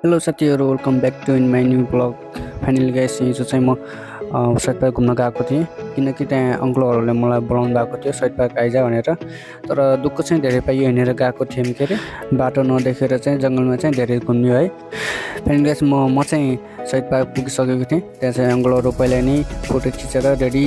Hello साथीहरू welcome back to in my new blog. Finally guys हिजो चाहिँ म साइड पार्क घुम्न गएको थिएँ किनकि त्यहाँ अङ्कलहरूले मलाई बोलाउनु भएको थियो साइड पार्क आइज भनेर। तर दुःख चाहिँ धेरै पाइयो, हिँडेर गएको थियौँ के अरे बाटो नदेखेर चाहिँ जङ्गलमा चाहिँ धेरै घुम्यो है। फाइनली गाइस म चाहिँ साइड पार्क पुगिसकेको थिएँ। त्यहाँ चाहिँ अङ्कलहरू पहिला नै फोटो खिचेर रेडी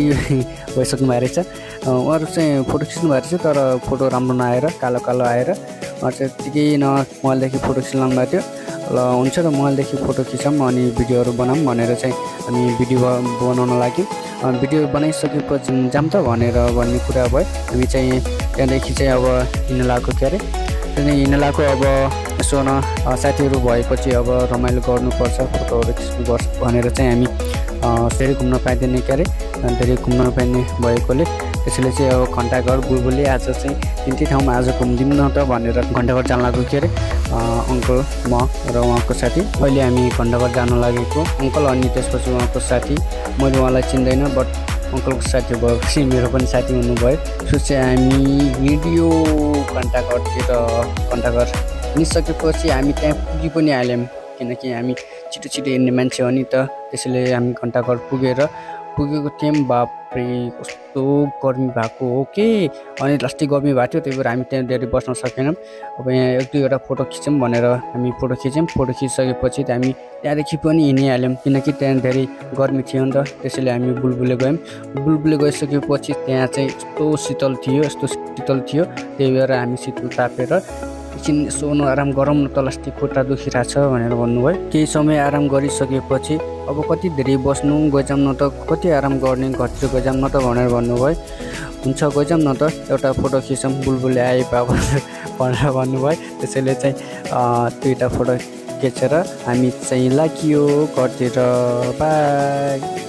भइसक्नु भएको रहेछ। उहाँहरू चाहिँ फोटो खिच्नु भएको रहेछ तर फोटो राम्रो नआएर कालो कालो आएर उहाँहरू चाहिँ त्यतिकै मोबाइलदेखि फोटो खिच्लाउनु भएको थियो। ल हुन्छ र मोबाइलदेखि फोटो खिचौँ अनि भिडियोहरू बनाऊँ भनेर चाहिँ हामी भिडियो बनाउन लाग्यौँ। भिडियो बनाइसकेपछि जाऊँ त भन्ने कुरा भयो। हामी चाहिँ त्यहाँदेखि चाहिँ अब हिँड्न लागेको के अरे त्यहाँदेखि हिँड्न लागेको। अब यसो साथीहरू भएपछि अब रमाइलो गर्नुपर्छ, फोटोहरू खिच्नुपर्छ भनेर चाहिँ हामी धेरै घुम्न पाइँदैन के अरे धेरै घुम्न नपाइने भएकोले त्यसैले चाहिँ अब घन्टाघर बुलबुले आज चाहिँ तिनटै ठाउँमा आज घुमिदिउँ न त भनेर घन्टाघर जान लागेको के अरे अङ्कल म र उहाँको साथी। अहिले हामी घन्टाघर जान लागेको अङ्कल अनि त्यसपछि उहाँको साथी। मैले उहाँलाई चिन्दैन बट अङ्कलको साथी भएपछि मेरो पनि साथी हुनुभयो। सो चाहिँ हामी हिँडियो घन्टाघर हिँडिसकेपछि हामी त्यहाँ पुगी पनि हाल्यौँ किनकि हामी छिटो छिटो हिँड्ने मान्छे हो नि त। त्यसैले हामी घन्टाघर पुगेको थियौँ। बाफ्रे कस्तो गर्मी भएको हो कि अनि लास्टै गर्मी भएको थियो, त्यही भएर हामी त्यहाँ धेरै बस्न सकेनौँ। अब यहाँ एक दुईवटा फोटो खिच्यौँ भनेर हामी फोटो खिचिसकेपछि हामी त्यहाँदेखि पनि हिँडिहाल्यौँ किनकि त्यहाँ धेरै गर्मी थियो नि त। त्यसैले हामी बुलबुले गयौँ। बुलबुले गइसकेपछि त्यहाँ चाहिँ यस्तो शीतल थियो त्यही भएर हामी शीतल तापेर एकछिन सोनु आराम गरौँ न त, लास्टै खुट्टा दुखिरहेको छ भनेर भन्नुभयो। केही समय आराम गरिसकेपछि अब कति धेरै बस्नु गइजाउँ न त, कति आराम गर्ने घरतिर गइजाउँ न त भनेर भन्नुभयो। हुन्छ गइजाउँ न त, एउटा फोटो खिचौँ बुलबुले आए बाबा भनेर भन्नुभयो। त्यसैले चाहिँ दुईवटा फोटो खिचेर हामी चाहिँ लाग्यो घरतिर। बाई।